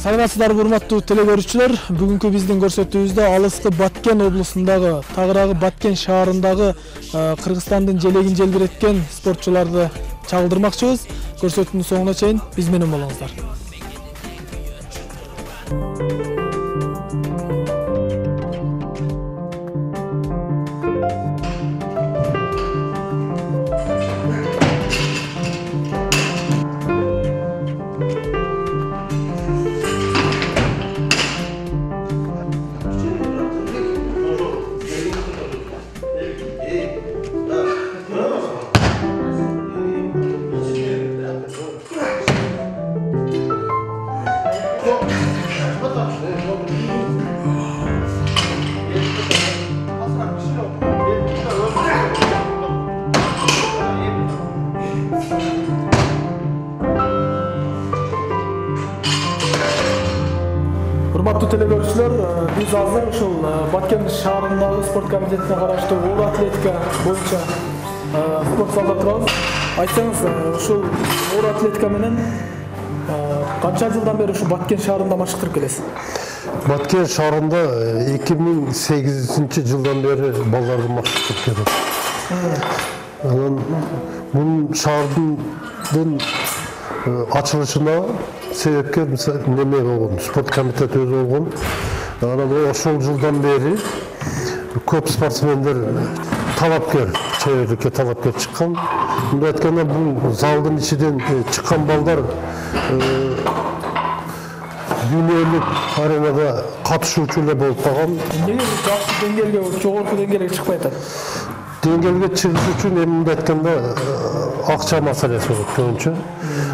Саламатсыздарбы урматтуу телекөрүүчүлөр. Бүгүнкү биздин көрсөтүүбүздө алыскы Баткен облусундагы, тагыраагы Баткен шаарындагы Кыргызстандын желегин желбиреткен спортчуларды чагылдырмакчыбыз. Көрсөтүүнүн соңуна чейин биз менен болуңуздар. Урматтуу телекөрүүчүлөр, биз азыр ушул Баткен шаарындагы спорт комитетине караштуу оор атлетика боюнча спорт залда турабыз. Айтсаңыз, ушул оор атлетика менен канча жылдан бери ушул Баткен шаарында машыктырып келесиз? Баткен шаарында 2008 жылдан бери балдарды машыктырып келет. Анан бул шаардын ачылышына себепкер неме болгон, спорт комитети өзү болгон. Анан ошол жылдан бери көп спортсмендер талапкер, чеберликке талапкер чыккан. Мындай айтканда бул залдын ичинен чыккан балдар дүйнөлүк аренада катышуучу эле болуп калган. Эмнеге жакшы деңгээлге, жогорку деңгээлге чыкпай атат? Деңгээлге чыгыш үчүн мындай айтканда акча маселеси болот көбүнчө.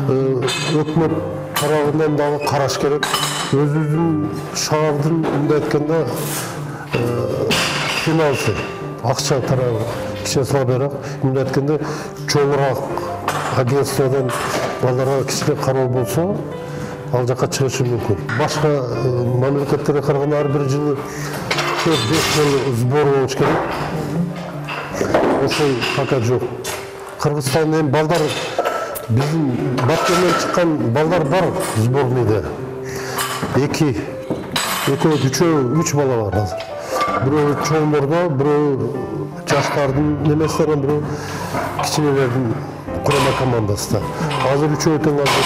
Өкмөт тарабынан дагы караш керек. Өзүбүздүн шаардын мындай айтканда финансы, акча тарабы кичине слабыраак. Мындай айтканда чоңураак агентстводон балдарга кичине кароо болсо, ал жака чыгышы мүмкүн. Башка мамлекеттерге караганда ар бир жылы 4-5 жыл сбор болуш керек. Ошол пока жок. Кыргызстандын балдар, биздин Баткенден чыккан балдар бар сборныйда. Үч бала бар азыр. Бирөө чоңдордо, бирөө жаштардын неместерин, бирөө кичинелердин курама командасында. Азыр үчөө тең азыр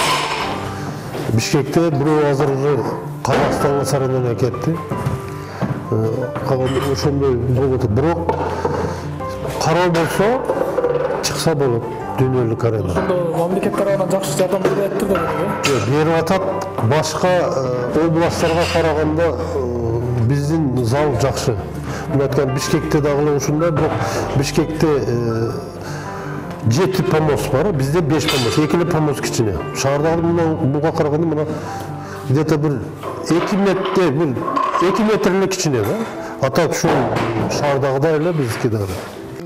Бишкекте, бирөө азыр Казакстанга сарайына кетти. Ошондой болот. Бирок кароо болсо, чыкса болот дүйнөлүк арена. Ошондо мамлекет тарабынан жакшы жардам берип атат да. Берип атат. Башка областтарга караганда биздин зал жакшы. Мына айткан Бишкекте дагы ушундай, бирок Бишкекте 7 помост бар, bizde 5 помост, 2 помост кичине. Шаардагы буга караганда мына где-то бир 2 метрлик кичине да. А так ушул шаардагыдай эле биздики дагы.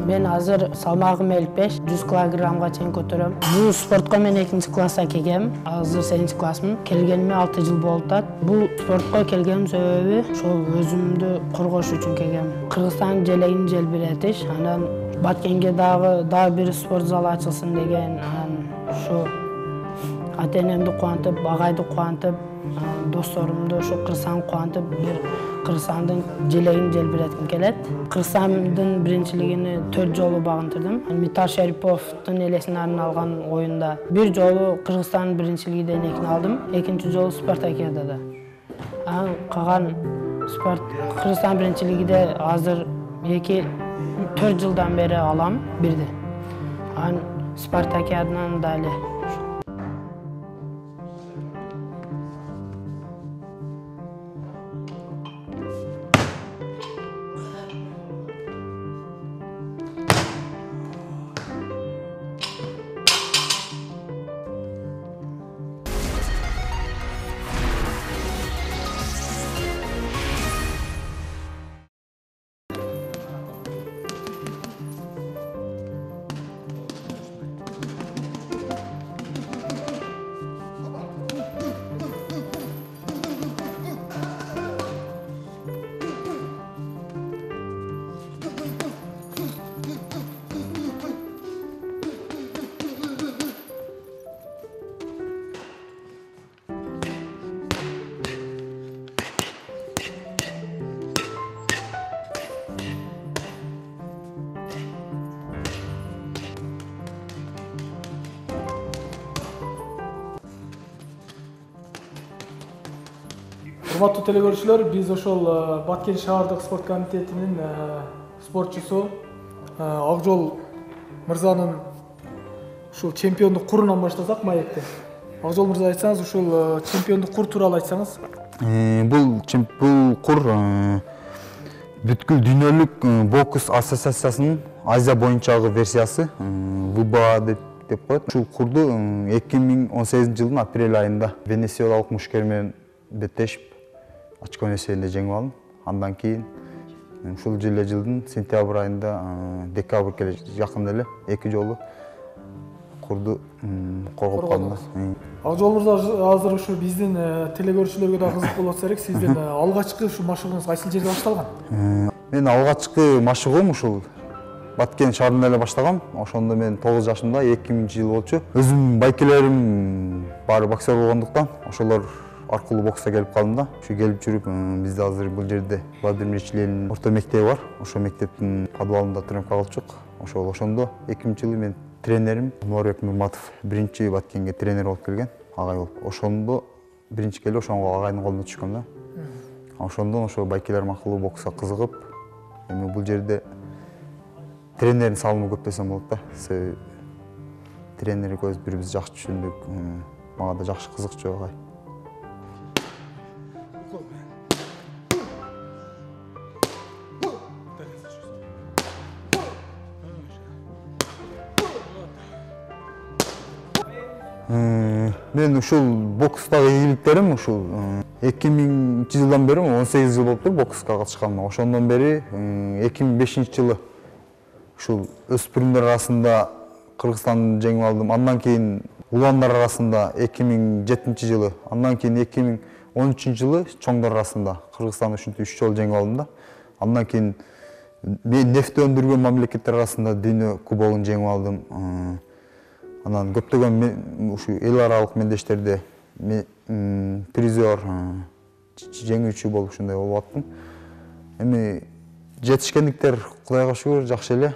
Мен азыр салмагым 55, 100 килограммга чейин көтөрөм. Бул спортко мен 2 класста келгем. Азыр 8 классмын. Келгениме 6 жыл болуп атат. Бул спортко келгеним себеби ошол өзүмдү коргош үчүн келгем. Кыргызстандын желегин желбиретиш, анан Баткенге дагы бир спорт залы ачылсын деген, ушу ата-энемди кубантып, агайды кубантып, досторумду ушу Кыргызстанды кубантып, бир Кыргызстандын желегин желбиретким келет. Кыргызстандын биринчилигини 4 жолу багынтырдым. Митар Шариповдун элесине арналган оюнда бир жолу Кыргызстандын биринчилигинен экин алдым, экинчи жолу Спартакиадада. Калган Кыргызстан биринчилигиде азыр 4 жылдан бери алам бирди. Спартакиададан да эле. Урматтуу телекөрүүчүлөр, биз ошол Баткен шаардык спорт комитетинин спортчусу Акжол мырзанын ушул чемпиондук курунан баштасак маекте. Акжол мырза, айтсаңыз, ушул чемпиондук кур тууралуу айтсаңыз. Бул кур бүткүл дүйнөлүк бокс ассоциациясынын Азия боюнчагы версиясы, ВБА деп коет. Ушул курду 2018 жылдын апрель айында венесуэлалык мушкер менен беттешип, очко эсебинде жеңип алдым. Андан кийин ушул жылдын сентябрь айында, декабрь жакында эле 2 жолу курду коргоп калдым. Акжол мырза, азыр ушу биздин телекөрүүчүлөргө да кызык болот элек. Сиздин алгачкы ушу машыгыңыз кайсыл жерде башталган? Мен алгачкы машыгым ушул Баткен шаарында эле баштагам. Ошондо мен 9 жашымда 2000-жыл болчу. Өзүм байкелерим баары боксер болгондуктан ошолор аркылуу бокска келип калдым да. Ушу келип жүрүп, бизде азыр бул жерде Владимир Ильич Ленин орто мектеби бар. Ошол мектептин подвалында тренировка кылчук. Ошондо 2000-жылы мен тренерим Нурбек Нурматов биринчи Баткенге тренер болуп келген, агай болуп. Ошондо биринчи келип ошонго агайдын колуна түшкөм да. Ошондон ошо байкелерим аркылуу бокска кызыгып, эми бул жерде тренердин салымы көп десем болот да. Тренер экөөбүз бири-бирибизди жакшы түшүндүк. Мага да жакшы кызыкчу агай. Мен ушул бокстагы ийгиликтерим ушул 2000-жылдан бери 18 жыл болуптур бокска катышканыма. Ошондон бери 2005-жылы ушул өспүрүмдөр арасында Кыргызстанды жеңип алдым. Андан кийин уландар арасында 2007-жылы, андан кийин 2013-жылы чоңдор арасында Кыргызстан үчүн 3 жолу жеңип алдым да. Андан кийин мен нефт өндүргөн мамлекеттер арасында дүйнө кубогун жеңип алдым. Анан көптөгөн ушу эл аралык мелдештерде призер, жеңүүчү болуп ушундай болуп аттым. Эми жетишкендиктер Кудайга шүгүр жакшы эле.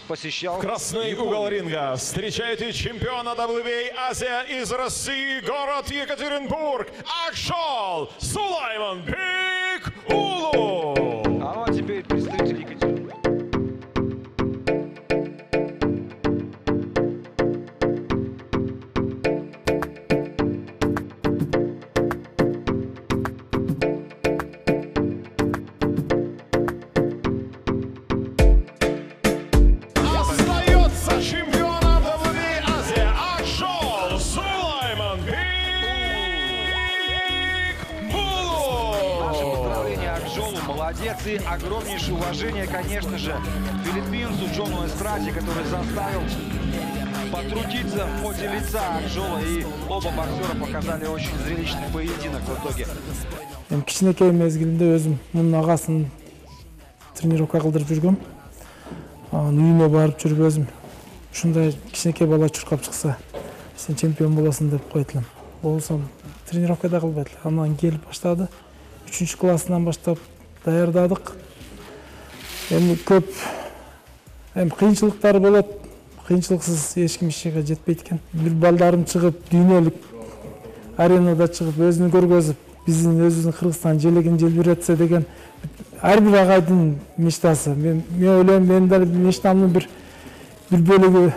Посещал. Красный угол ринга. Встречайте чемпиона WBA Азия из России, город Екатеринбург, Акжол Сулайманбек Улу. А вот теперь представитель Екатеринбурга. Молодец и огромнейшее уважение, конечно же, филиппинцу Джону Эстраде, который заставил потрудиться в поте лица Акжола, и оба боксера показали очень зрелищный поединок в итоге. Кичинекей мезгилинде өзүм мунун агасын тренировка кылдырып жүргөм. Үйүнө барып жүрүп өзүм ушундай кичинекей бала чуркап чыкса, сен чемпион болосуң деп койт элем. Болсом тренировка да кылбайт эле. Анан келип баштады. 3-классынан баштап даярдадык. Эми көп кыйынчылыктар болот. Кыйынчылыксыз эч ким ишке жетпейт экен. Бир балдарым чыгып, дүйнөлүк аренада чыгып, өзүн көргөзүп, өзүбүздүн Кыргызстан желегин желбиретсе деген ар бир агайдын мечтасы. Мен ойлойм, мен да мечтамдын бир бөлүгү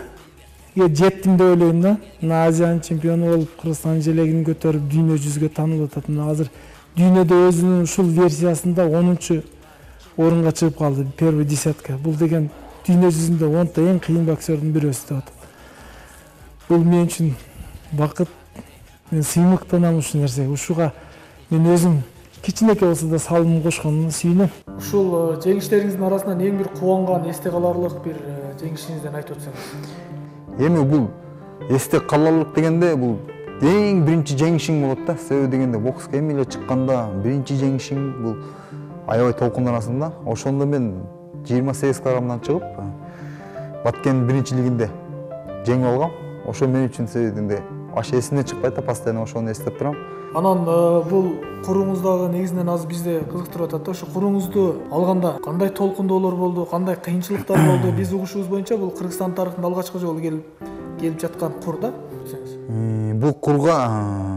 жеттим деп ойлойм да. Мына Азиянын чемпиону болуп, Кыргызстан желегин көтөрүп, дүйнө жүзгө таанылып атат. Азыр дүйнөдө өзүнүн ушул версиясында 10-чу орунга чыгып калды, первый десятка. Бул деген дүйнө жүзүндө 10-та эң кыйын боксердин бирөөсү деп атат. Бул мен үчүн бакыт, мен сыймыктанам ушул нерсеге. Ушуга мен өзүм кичинекей болсо да салымым кошконуна сүйүнөм. Ушул жеңиштериңиздин арасынан эң бир кубанган, эсте каларлык бир жеңишиңизден айтып өтсөңүз. Эми бул эсте каларлык дегенде бул эң биринчи жеңишиң болот да. Себеби дегенде бокска эми эле чыкканда биринчи жеңишиң бул аябай толкун арасында. Ошондо мен 28 килограммдан чыгып Баткен биринчилигинде жеңип алгам. Ошо мен үчүн себебинде аш эсимден чыкпайт да, постоянно ошону эстеп турам. Анан бул куруңуздагы негизинен азыр бизде кызыктырып атат да. Ошо куруңузду алганда кандай толкундоолор болду, кандай кыйынчылыктар болду? Биз угушубуз боюнча бул Кыргызстан тарыхында алгачкы жолу келип жаткан кур да десеңиз. Бул курга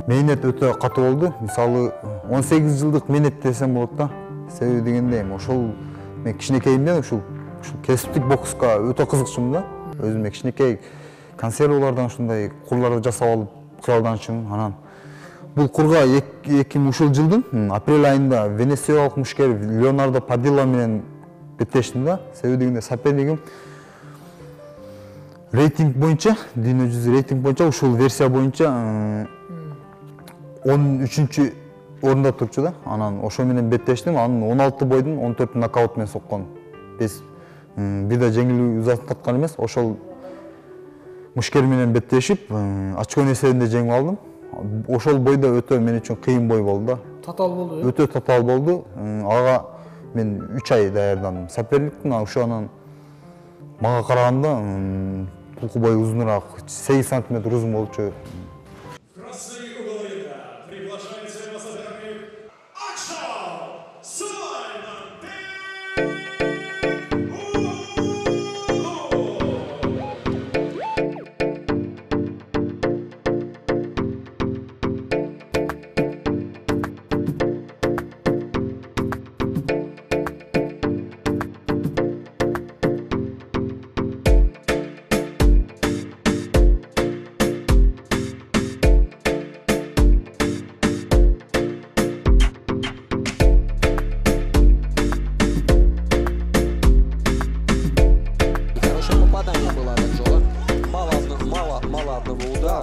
мээнет өтө катуу болду. Мисалы 18 жылдык мээнет десем болот да. Себеби дегенде ошол мен кичинекейимден ушул кесиптик бокска өтө кызыкчумун да. Өзүмө кичинекей консервалардан ушундай курларды жасап алып кыялданчумун. Анан бул курга 2000 ушул жылдын апрель айында венесуэлалык мушкер Леонардо Падилла менен беттештим да. Себеби дегенде сопернигим рейтинг боюнча, дүйнө жүзү рейтинг боюнча ушул версия боюнча 13-чү орунда турчу да. Анан ошо менен беттештим. Анын 16 бойдун 14 нокаут менен соккон. Биз бир да жеңилүү узатын таткан эмес. Ошол мушкер менен беттешип, очко эсебинде жеңип алдым. Ошол бойдо өтө мен үчүн кыйын бой болду да. Татаал болду. Өтө татаал болду. Ага мен 3 ай даярдандым. Соперниктин ошонан мага караганда тулку бою узунураак, 8 сантиметр узун болчу.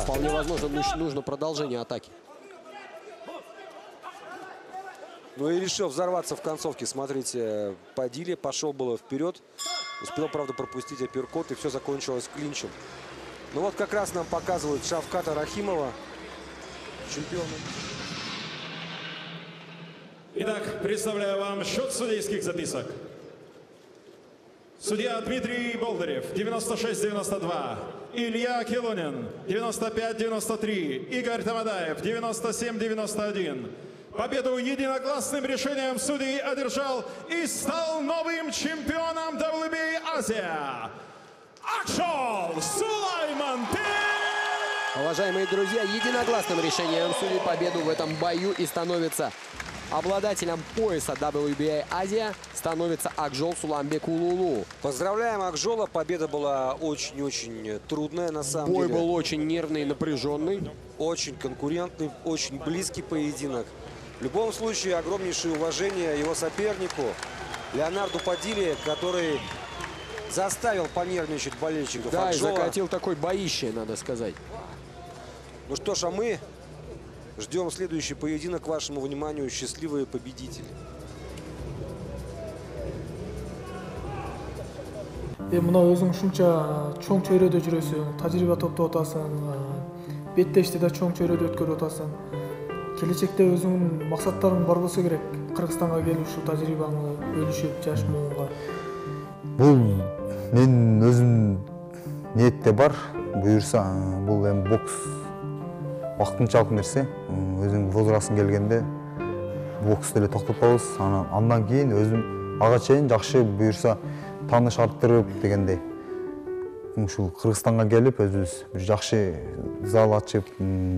Вполне возможно, нужно продолжение атаки. Ну и решил взорваться в концовке. Смотрите, Падиле пошел было вперед. Успел, правда, пропустить апперкот, и все закончилось клинчем. Ну вот как раз нам показывают Шавката Рахимова, чемпиона. Итак, представляю вам счет судейских записок. Судья Дмитрий Болдырев, 96-92. Илья Килунин, 95-93. Игорь Тамадаев, 97-91. Победу единогласным решением судей одержал и стал новым чемпионом WBA Азия Акшол Сулайман-Бек! Уважаемые друзья, единогласным решением судей победу в этом бою и становится обладателем пояса WBA Азия становится Акжол Сулаймбек Улулу. Поздравляем Акжола. Победа была очень-очень трудная на самом деле. Бой был очень нервный и напряженный. Очень конкурентный, очень близкий поединок. В любом случае, огромнейшее уважение его сопернику Леонарду Падиле, который заставил понервничать болельщиков Акжола. Да, и закатил такой боище, надо сказать. Ну что ж, а мы ждем следующий поединок. К вашему вниманию, счастливые победители. Мына өзүң ушунча чоң чөйрөдө жүрөсүң, тажрыйба топтоп атасың, беттешти да чоң чөйрөдө өткөрүп атасың. Келечекте өзүңүн максаттарың бар болсо керек, Кыргызстанга келип ушул тажрыйбаңды бөлүшүп жашмоого. Бул мен өзүм ниетте бар, буюрса бул эми бокс вакытынчалык нерсе. Өзүң возрастың келгенде бокс деле токтотобуз, андан кийин өзүм ага чейин жакшы буюрса тааныш арттырып дегендей. Ушул Кыргызстанга келип өзүбүз бир жакшы зал ачып,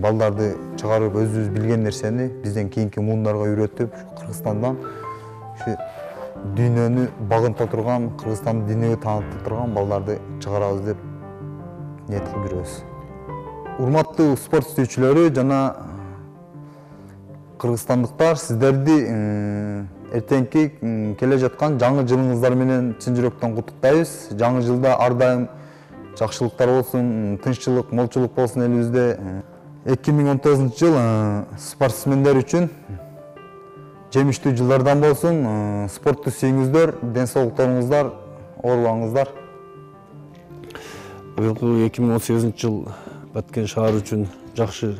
балдарды чыгарып, өзүбүз билген нерсени бизден кийинки муундарга үйрөтүп, Кыргызстандан дүйнөнү багынта турган, Кыргызстанды дүйнөгө таанытып турган балдарды чыгарабыз деп ниет кылып жүрөбүз. Урматтуу спорт сүйүүчүлөрү жана кыргызстандыктар, сиздерди эртеңки келе жаткан жаңы жылыңыздар менен чын жүрөктөн куттуктайбыз. Жаңы жылда ар дайым жакшылыктар болсун, тынччылык, молчулук болсун элибизде. 2019 жыл спортсмендер үчүн жемиштүү жылдардан болсун. Спортту сүйүңүздөр, ден соолуктарыңыздар, оорубаңыздар. Быйылкы 2018 жыл Баткен шаар үчүн жакшы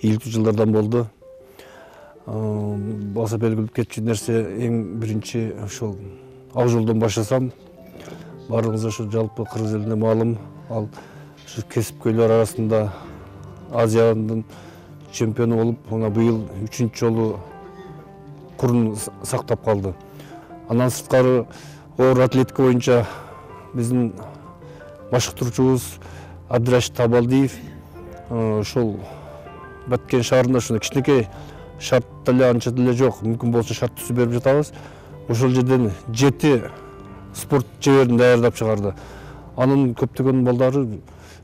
ийгиликтүү жылдардан болду. Баса белгилеп кетчү нерсе эң биринчи ошол Акжолдон баштасам, баарыңызга ушу жалпы Кыргыз элине маалым, ал ушу кесипкөйлөр арасында Азиянын чемпиону болуп, мына быйыл 3-чү жолу курун сактап калды. Андан сырткары оор атлетика боюнча биздин башкартуучубуз Абдырашид Табалдиев ошол Баткен шаарында ушундай кичинекей шарт деле анча деле жок. Мүмкүн болсо шарт түзүп берип жатабыз. Ошол жерден 7 спорт жеберин даярдап чыгарды. Анын көптөгөн балдары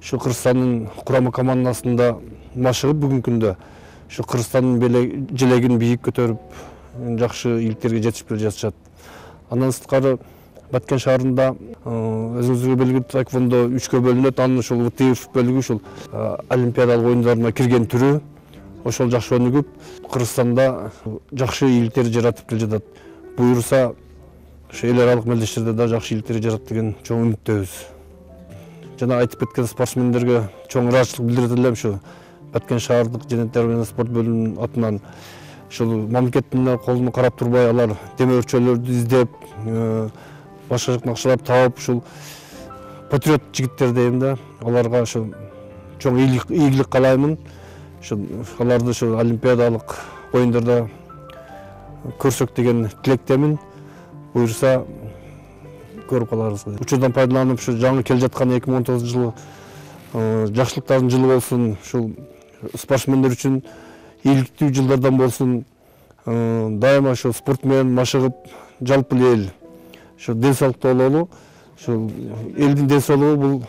ушу Кыргызстандын курама командасында машыгып бүгүнкү күндө ушу Кыргызстандын желегин бийик көтөрүп жакшы ийгиликтерге жетишип келе жатышат. Андан сырткары Баткен шаарында өзүңүзгө белгилүү таеквондо 3кө бөлүнөт. Анын ушул ВТФ бөлүгү ушул олимпиадалык оюндарына кирген түрү. Ошол жакшы өнүгүп, Кыргызстанда жакшы ийгиликтерди жаратып келе жатат. Буюрса, ошо эл аралык мелдештерде да жакшы ийгиликтерди жарат деген чоң үмүттөбүз. Жана айтып кеткен спортсмендерге чоң ыраазычылык билдирет элем ушу Баткен шаардык Женеттер менен спорт бөлүмүнүн атынан. Ушул мамлекеттин колуна карап турбай, алар деме өрчөлөрдү издеп, башка жактан акчалар таап, ушул патриот жигиттер дейм да, аларга ошо чоң ийгилик каалаймын. Аларды олимпиадалык оюндарда көрсөк деген тилектемин. Буюрса көрүп каларбыз. Учурдан пайдаланып, ушу жаңы келе жаткан 2019 жылы жакшылыктардын жылы болсун, ушул спортсмендер үчүн ийгиликтүү жылдардан болсун. Дайыма ошо спорт менен машыгып, жалпы эл ошо ден соолукта бололу. Ошо элдин ден соолугу бул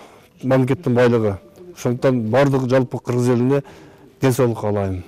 мамлекеттин байлыгы. Ошондуктан бардык жалпы кыргыз элине ден соолук каалайм.